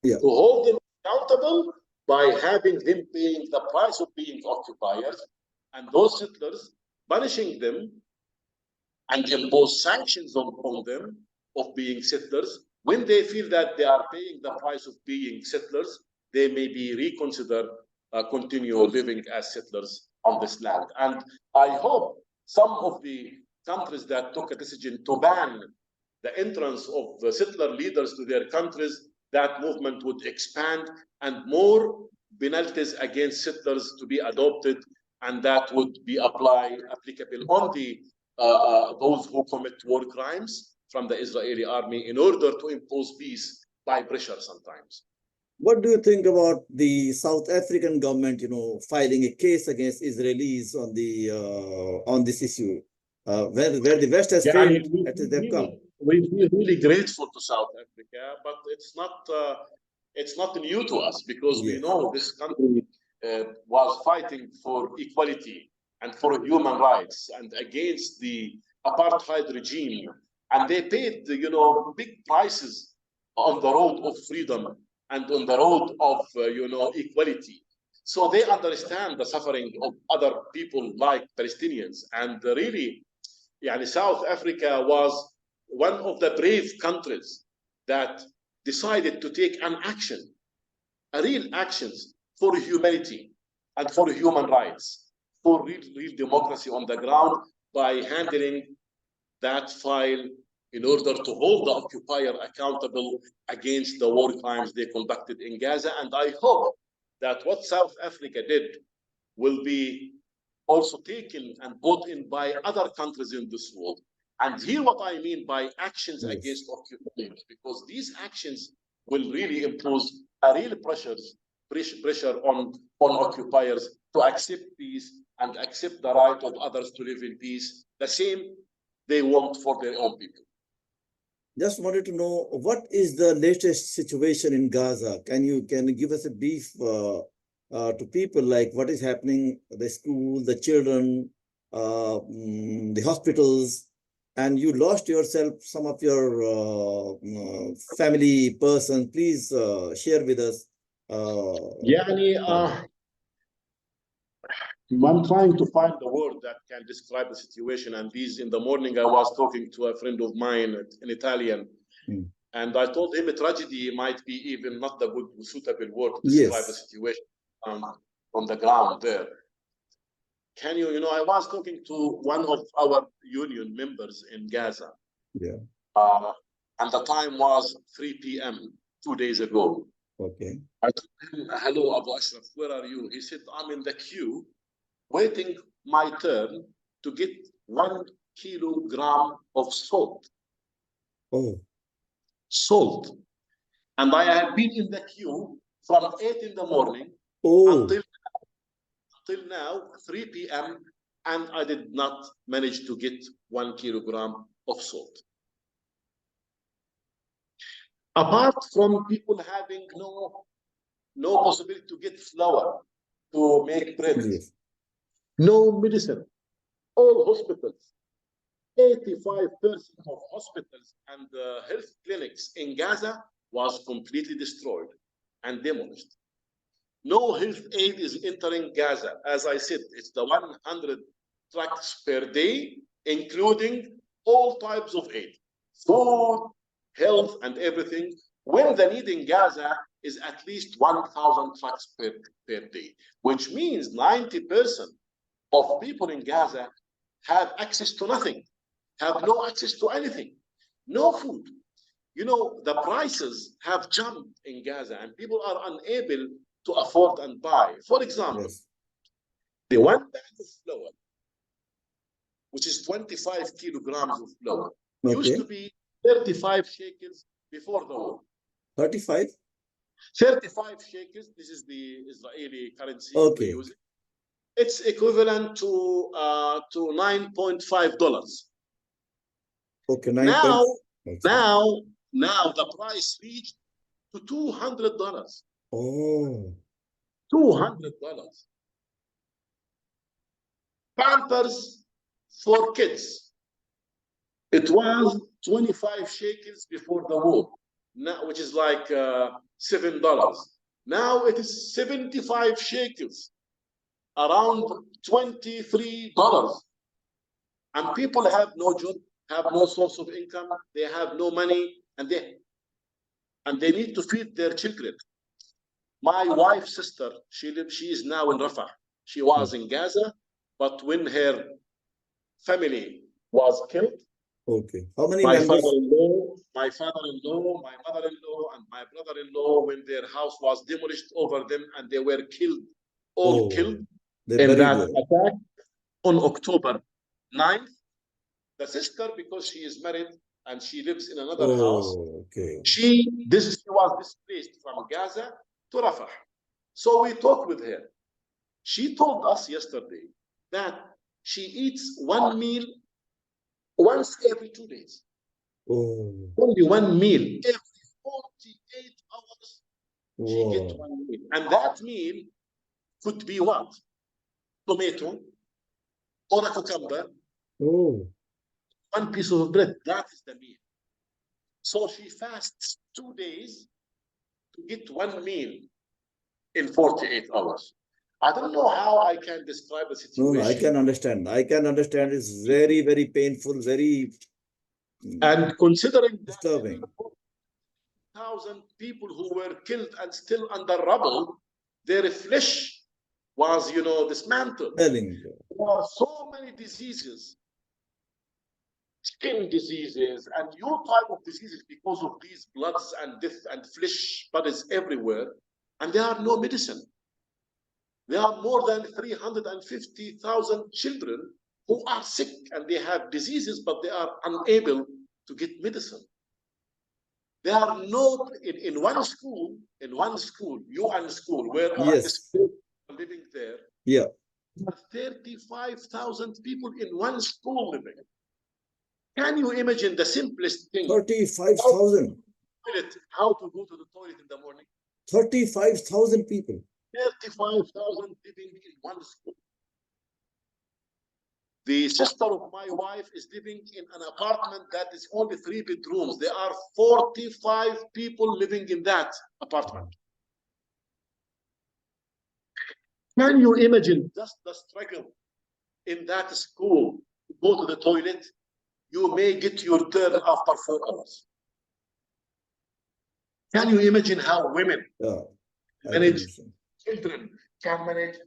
To hold them accountable by having them paying the price of being occupiers, and those settlers punishing them and impose sanctions on them of being settlers. When they feel that they are paying the price of being settlers, they may be reconsider continue living as settlers on this land. And I hope some of the countries that took a decision to ban the entrance of the settler leaders to their countries, that movement would expand and more penalties against settlers to be adopted, and that would be applicable on the those who commit war crimes from the Israeli army in order to impose peace by pressure sometimes. What do you think about the South African government, filing a case against Israelis on this issue, where the West has failed at they've come? We're really grateful to South Africa, but it's not new to us because we know this country was fighting for equality and for human rights and against the apartheid regime, and they paid big prices on the road of freedom and on the road of equality. So they understand the suffering of other people like Palestinians, and really, South Africa was one of the brave countries that decided to take an action, a real actions for humanity and for human rights, for real democracy on the ground by handling that file in order to hold the occupier accountable against the war crimes they conducted in Gaza. And I hope that what South Africa did will be also taken and bought in by other countries in this world. And here what I mean by actions against occupiers, because these actions will really impose a real pressure on occupiers to accept peace and accept the right of others to live in peace, the same they want for their own people. Just wanted to know, what is the latest situation in Gaza? Can you give us a brief to people, like what is happening, the school, the children, the hospitals, and you lost yourself, some of your family person. Please share with us. I'm trying to find the word that can describe the situation. And in the morning, I was talking to a friend of mine in Italian, and I told him a tragedy might be even not the good, suitable word to describe the situation on the ground there. Can you, I was talking to one of our union members in Gaza. And the time was 3 p.m. 2 days ago. Okay. I told him, hello, Abu Ashraf, where are you? He said, I'm in the queue, waiting my turn to get 1 kilogram of salt. Oh. Salt. And I have been in the queue from 8 in the morning until now, 3 p.m., and I did not manage to get 1 kilogram of salt. Apart from people having no possibility to get flour to make bread, no medicine, all hospitals, 85% of hospitals and health clinics in Gaza was completely destroyed. and demolished. No health aid is entering Gaza. As I said, it's the 100 trucks per day, including all types of aid, food, health, and everything. When the need in Gaza is at least 1,000 trucks per day, which means 90% of people in Gaza have access to nothing, have no access to anything, no food. You know, the prices have jumped in Gaza and people are unable to afford and buy. For example, Yes. the one bag of flour, which is 25 kilograms of flour, used to be 35 shekels before the war. 35? 35 shekels, this is the Israeli currency we use. It's equivalent to $9.5. Okay, now the price reached to $200. Oh. $200. Pampers for kids. It was 25 shekels before the war, now, which is like $7. Now it is 75 shekels, around $23. And people have no job, have no source of income, they have no money, and they need to feed their children. My wife's sister, she is now in Rafah. She was in Gaza, but when her family was killed, how many my members? father-in-law, my mother-in-law, and my brother-in-law, when their house was demolished over them and they were killed, killed in that attack on October 9th. The sister, because she is married and she lives in another house, she was displaced from Gaza to Rafah. So we talked with her. She told us yesterday that she eats one meal once every 2 days. Only one meal every 48 hours. She gets one meal. And that meal could be what? Tomato or a cucumber. One piece of bread. That is the meal. So she fasts 2 days to get one meal in 48 hours. I don't know how I can describe the situation. No, I can understand. It's very, very painful, very and considering disturbing. 1,000 people who were killed and still under rubble, their flesh was, dismantled. There are so many diseases, skin diseases, and new type of diseases because of these bloods and death and flesh bodies everywhere, and there are no medicine. There are more than 350,000 children who are sick and they have diseases, but they are unable to get medicine. There are no, in one school, UN school, where I am living there, there are 35,000 people in one school living. Can you imagine the simplest thing? 35,000. How to go to the toilet in the morning? 35,000 people. 35,000 living in one school. The sister of my wife is living in an apartment that is only 3 bedrooms. There are 45 people living in that apartment. Can you imagine just the struggle in that school to go to the toilet? You may get your turn after 4 hours. Can you imagine how women manage, children can manage?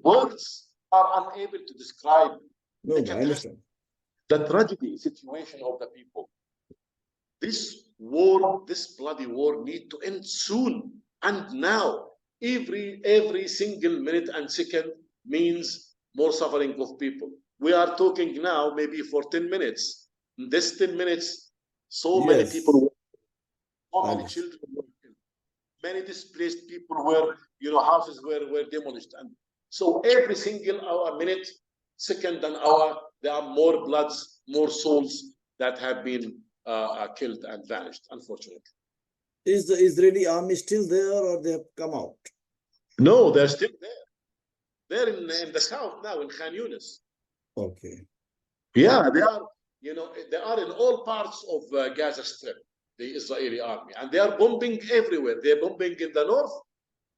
Words are unable to describe the tragedy situation of the people. This war, this bloody war, need to end soon and now. Every single minute and second means more suffering of people. We are talking now maybe for 10 minutes. In this 10 minutes, so many people, so many children were killed. Many displaced people were, houses were demolished. And so every single hour, minute, second and hour, there are more bloods, more souls that have been killed and vanished, unfortunately. Is the Israeli army still there or they have come out? No, they're still there. They're in the south now, in Khan Yunis. Okay. Yeah, they are, they are in all parts of Gaza Strip. the Israeli army. And they are bombing everywhere. They're bombing in the north,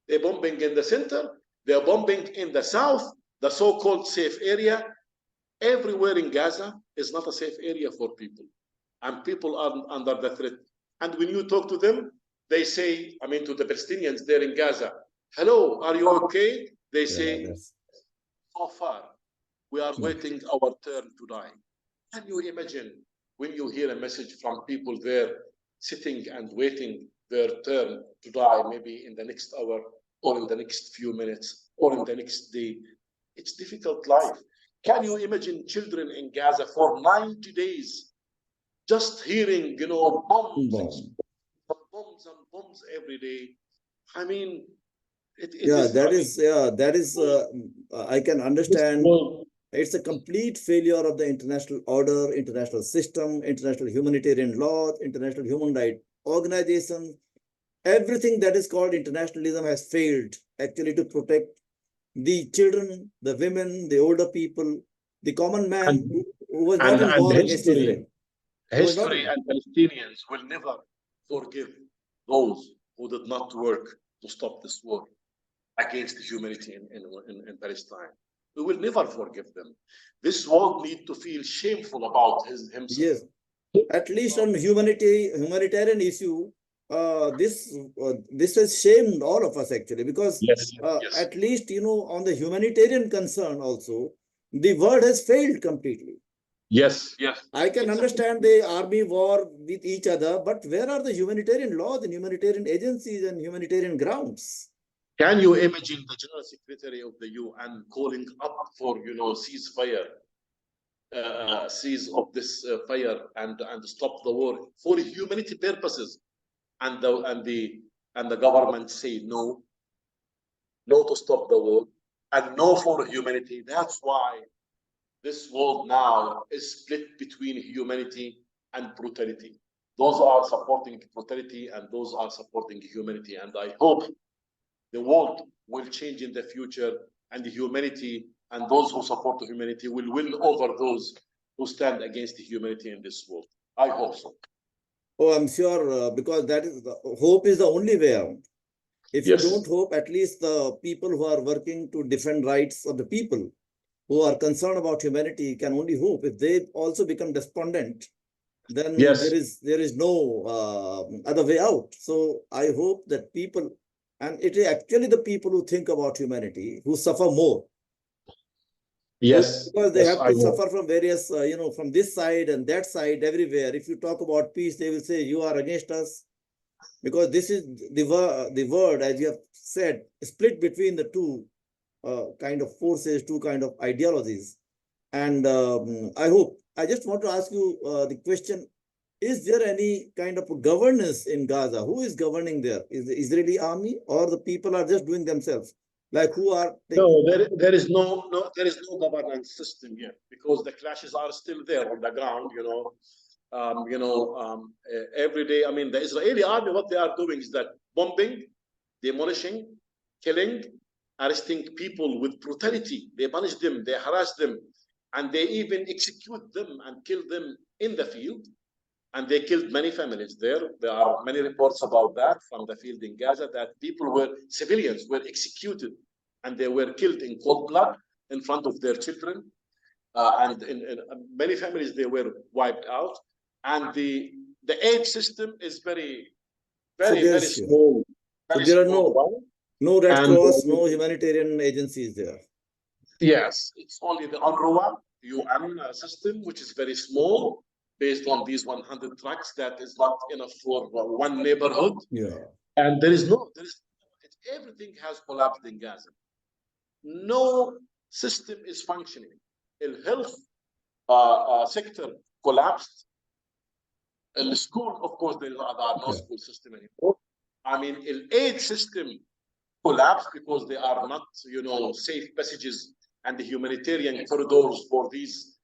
they're bombing in the center, they're bombing in the south, the so-called safe area. Everywhere in Gaza is not a safe area for people. And people are under the threat. And when you talk to them, they say, I mean, to the Palestinians there in Gaza, hello, are you okay? They say, so far, we are waiting our turn to die. Can you imagine when you hear a message from people there sitting and waiting their turn to die, maybe in the next hour or in the next few minutes or in the next day? It's difficult life. Can you imagine children in Gaza for 90 days just hearing, bombs and bombs every day? I mean, that is I can understand. It's a complete failure of the international order, international system, international humanitarian law, international human rights organization. Everything that is called internationalism has failed actually to protect the children, the women, the older people, the common man who was not in war against Israel. History and Palestinians will never forgive those who did not work to stop this war against humanity in Palestine. We will never forgive them. This world needs to feel shameful about himself. Yes, at least on humanitarian issue, this has shamed all of us actually, because at least on the humanitarian concern also, the world has failed completely. Yes. I can understand the army war with each other, but where are the humanitarian laws and humanitarian agencies and humanitarian grounds? Can you imagine the General Secretary of the UN calling up for ceasefire, cease of this fire and stop the war for humanity purposes, and the government say no to stop the war and no for humanity? That's why this world now is split between humanity and brutality. Those are supporting brutality and those are supporting humanity. And I hope the world will change in the future, and the humanity and those who support the humanity will win over those who stand against the humanity in this world. I hope so. Oh, I'm sure, because that is hope is the only way out. If you don't hope, at least the people who are working to defend rights of the people who are concerned about humanity can only hope. If they also become despondent, then there is no other way out. So I hope that people, and it is actually the people who think about humanity who suffer more. Yes. Because they have to suffer from various, from this side and that side, everywhere. If you talk about peace, they will say you are against us. Because this is the word, as you have said, split between the two kind of forces, two kind of ideologies. And I just want to ask you the question, is there any kind of governance in Gaza? Who is governing there? Is the Israeli army, or the people are just doing themselves? Like who are there is no governance system yet, because the clashes are still there on the ground. Every day, I mean, the Israeli army, what they are doing is that bombing, demolishing, killing, arresting people with brutality. They punish them, they harass them, and they even execute them and kill them in the field. And they killed many families there. There are many reports about that from the field in Gaza, that civilians were executed and they were killed in cold blood in front of their children. And in many families, they were wiped out. And the aid system is very small. So there are no Red Cross, no humanitarian agencies there. Yes, it's only the UNRWA UN system, which is very small, based on these 100 trucks. That is not enough for one neighborhood. And everything has collapsed in Gaza. No system is functioning. The health sector collapsed. In the school, of course, there are no school system anymore. I mean, the aid system collapsed because there are not, safe passages and the humanitarian corridors for these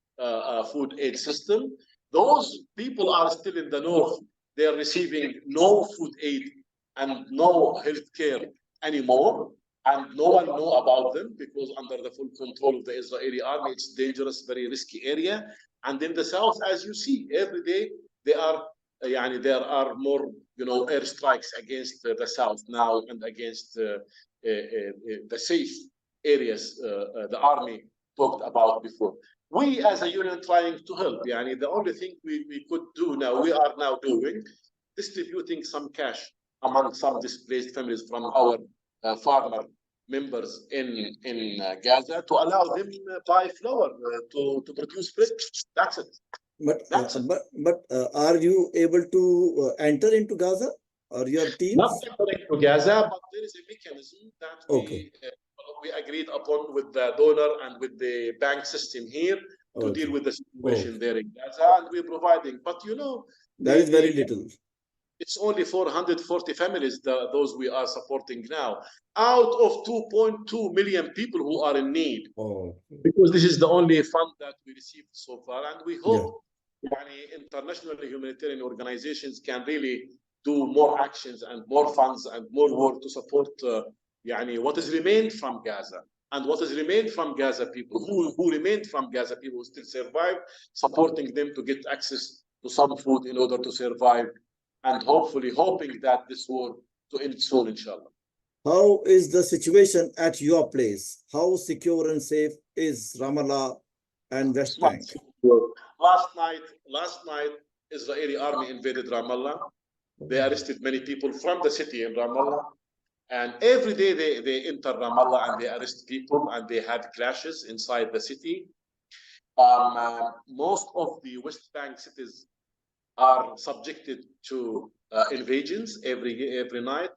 food aid system. Those people are still in the north. They are receiving no food aid and no health care anymore. And no one knows about them because under the full control of the Israeli army, it's dangerous, very risky area. And in the south, as you see, every day they are there are more, airstrikes against the south now and against the safe areas the army talked about before. We as a union trying to help. The only thing we could do now, we are now doing, distributing some cash among some displaced families from our farmer members in Gaza to allow them buy flour to produce bread. That's it. But are you able to enter into Gaza or your teams? Not entering to Gaza, but there is a mechanism that Okay. we agreed upon with the donor and with the bank system here to deal with the situation there in Gaza, and we're providing. But that is very little. It's only 440 families, those we are supporting now, out of 2.2 million people who are in need. Because this is the only fund that we received so far, and we hope international humanitarian organizations can really do more actions and more funds and more work to support what is remained from Gaza. And what is remained from Gaza people, who remained from Gaza people who still survived, supporting them to get access to some food in order to survive, and hopefully hoping that this war to end soon, inshallah. How is the situation at your place? How secure and safe is Ramallah and West Bank? Last night, Israeli army invaded Ramallah. They arrested many people from the city in Ramallah. And every day they enter Ramallah and they arrest people and they had clashes inside the city. Most of the West Bank cities are subjected to invasions every night.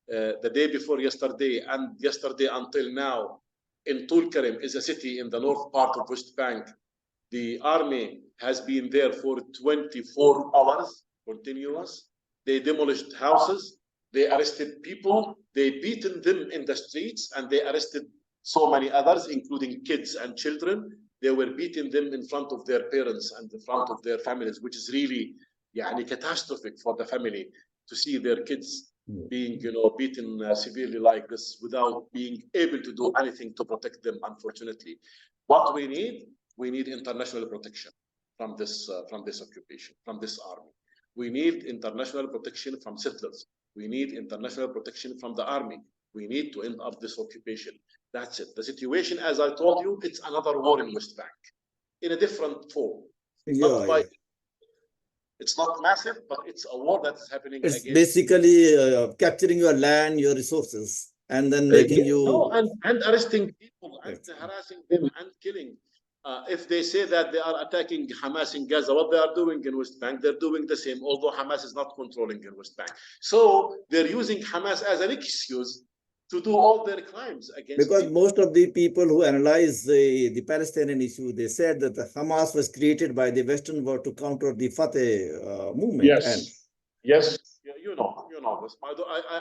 The day before yesterday and yesterday until now, in Tulkarem is a city in the north part of West Bank. The army has been there for 24 hours continuous. They demolished houses. They arrested people. They beaten them in the streets, and they arrested so many others, including kids and children. They were beating them in front of their parents and in front of their families, which is really catastrophic for the family to see their kids being beaten severely like this without being able to do anything to protect them, unfortunately. What we need international protection from this occupation, from this army. We need international protection from settlers. We need international protection from the army. We need to end up this occupation. That's it. The situation, as I told you, it's another war in West Bank in a different form. It's not massive, but it's a war that is happening. It's basically capturing your land, your resources, and then making you... and arresting people and harassing them and killing. If they say that they are attacking Hamas in Gaza, what they are doing in West Bank, they're doing the same, although Hamas is not controlling in West Bank. So they're using Hamas as an excuse to do all their crimes against Because people. Most of the people who analyze the Palestinian issue, they said that the Hamas was created by the Western world to counter the Fatah movement. Yes. Yes. You know this.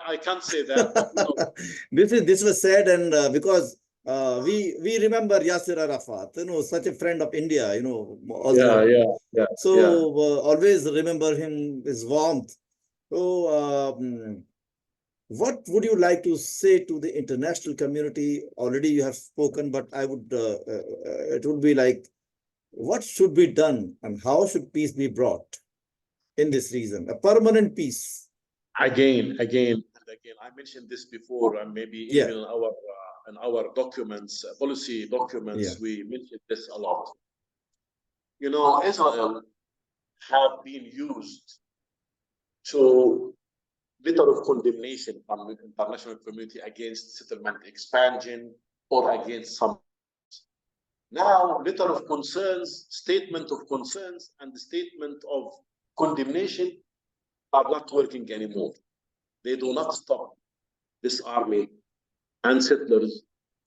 I can't say that, but This was said, and because we remember Yasser Arafat, such a friend of India, So always remember him, his warmth. So what would you like to say to the international community? Already you have spoken, but I would, it would be like, what should be done and how should peace be brought in this region? A permanent peace. Again, I mentioned this before, and maybe even in our documents, policy documents, we mentioned this a lot. Israel have been used to letter of condemnation from the international community against settlement expansion or against some. Now, letter of concerns, statement of concerns, and the statement of condemnation are not working anymore. They do not stop this army and settlers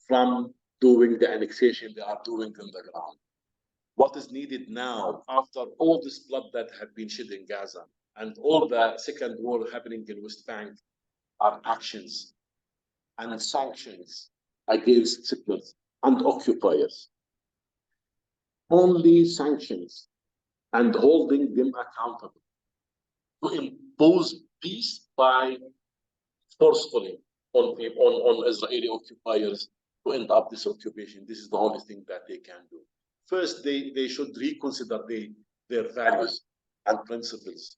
from doing the annexation they are doing on the ground. What is needed now, after all this blood that had been shed in Gaza and all the second war happening in West Bank, are actions and sanctions against settlers and occupiers. Only sanctions and holding them accountable to impose peace by forcefully on Israeli occupiers to end up this occupation. This is the only thing that they can do. First, they should reconsider their values and principles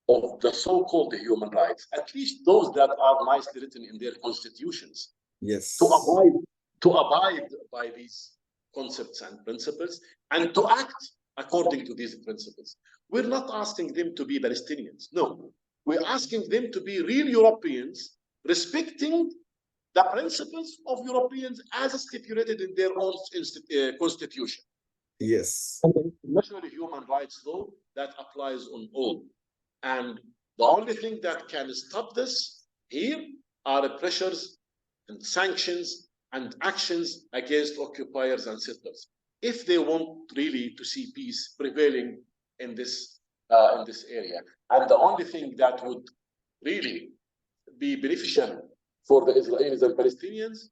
of the so-called human rights, at least those that are nicely written in their constitutions, Yes. to abide by these concepts and principles and to act according to these principles. We're not asking them to be Palestinians. No, we're asking them to be real Europeans, respecting the principles of Europeans as stipulated in their own constitution. Yes. And the international human rights law that applies on all. And the only thing that can stop this here are the pressures and sanctions and actions against occupiers and settlers, if they want really to see peace prevailing in this area. And the only thing that would really be beneficial for the Israelis and Palestinians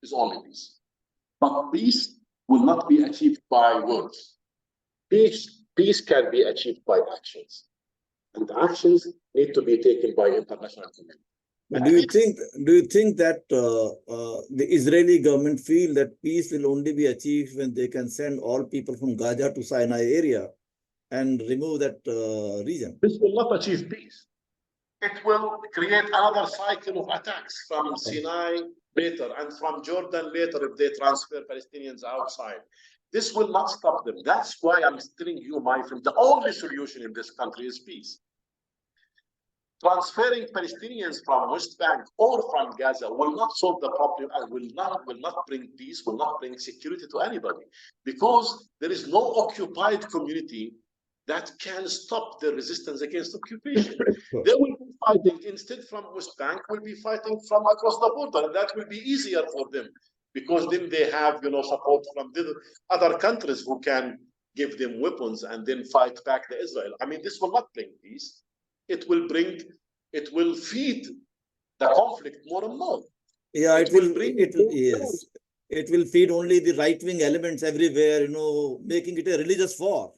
is only peace. But peace will not be achieved by words. Peace can be achieved by actions, and actions need to be taken by international community. Do you think that the Israeli government feel that peace will only be achieved when they can send all people from Gaza to Sinai area and remove that region? This will not achieve peace. It will create another cycle of attacks from Sinai later and from Jordan later if they transfer Palestinians outside. This will not stop them. That's why I'm telling you, my friend, the only solution in this country is peace. Transferring Palestinians from West Bank or from Gaza will not solve the problem and will not bring peace, will not bring security to anybody, because there is no occupied community that can stop the resistance against occupation. They will be fighting instead from West Bank, will be fighting from across the border, and that will be easier for them because then they have support from the other countries who can give them weapons and then fight back the Israel. I mean, this will not bring peace. It will feed the conflict more and more. Yeah, it will feed only the right-wing elements everywhere, making it a religious war.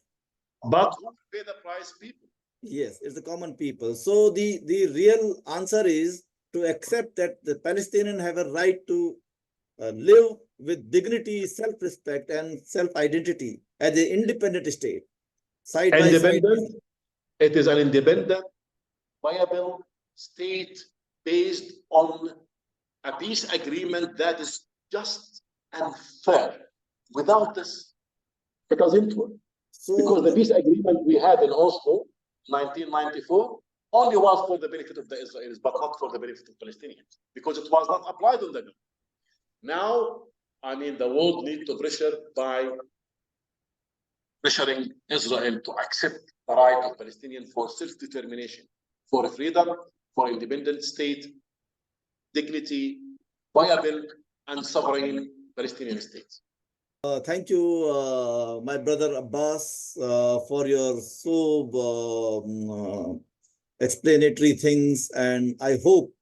But who will pay the price? People. Yes, it's the common people. So the real answer is to accept that the Palestinians have a right to live with dignity, self-respect, and self-identity as an independent state. Side by side. It is an independent, viable state based on a peace agreement that is just and fair. Without this, it doesn't work. Because the peace agreement we had in Oslo, 1994, only was for the benefit of the Israelis, but not for the benefit of Palestinians, because it was not applied on the ground. Now, I mean, the world needs to pressure by pressuring Israel to accept the right of Palestinians for self-determination, for freedom, for independent state, dignity, viable and sovereign Palestinian states. Thank you, my brother Abbas, for your so explanatory things, and I hope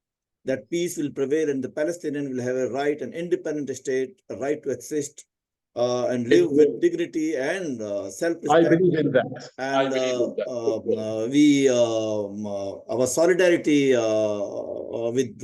that peace will prevail and the Palestinian will have a right, an independent state, a right to exist and live with dignity and self-respect. I believe in that. And our solidarity with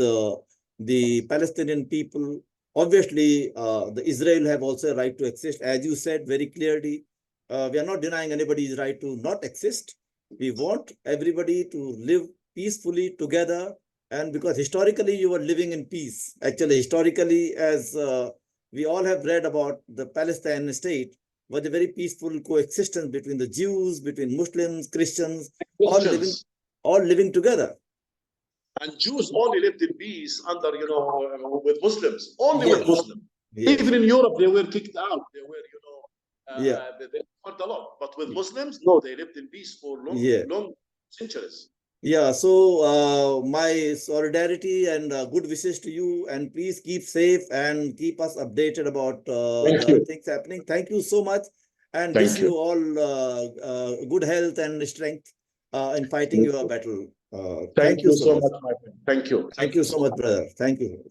the Palestinian people. Obviously, the Israel have also a right to exist. As you said very clearly, we are not denying anybody's right to not exist. We want everybody to live peacefully together. And because historically you were living in peace. Actually, historically, as we all have read about the Palestinian state, was a very peaceful coexistence between the Jews, between Muslims, Christians, all living together. And Jews only lived in peace under, with Muslims, only with Muslims. Yes. Even in Europe, they were kicked out. They were, they hurt a lot. But with Muslims, no, they lived in peace for long centuries. Yeah, so my solidarity and good wishes to you, and please keep safe and keep us updated about things happening. Thank you so much, and wish you all good health and strength in fighting your battle. Thank you so much, my friend. Thank you. Thank you so much, brother. Thank you.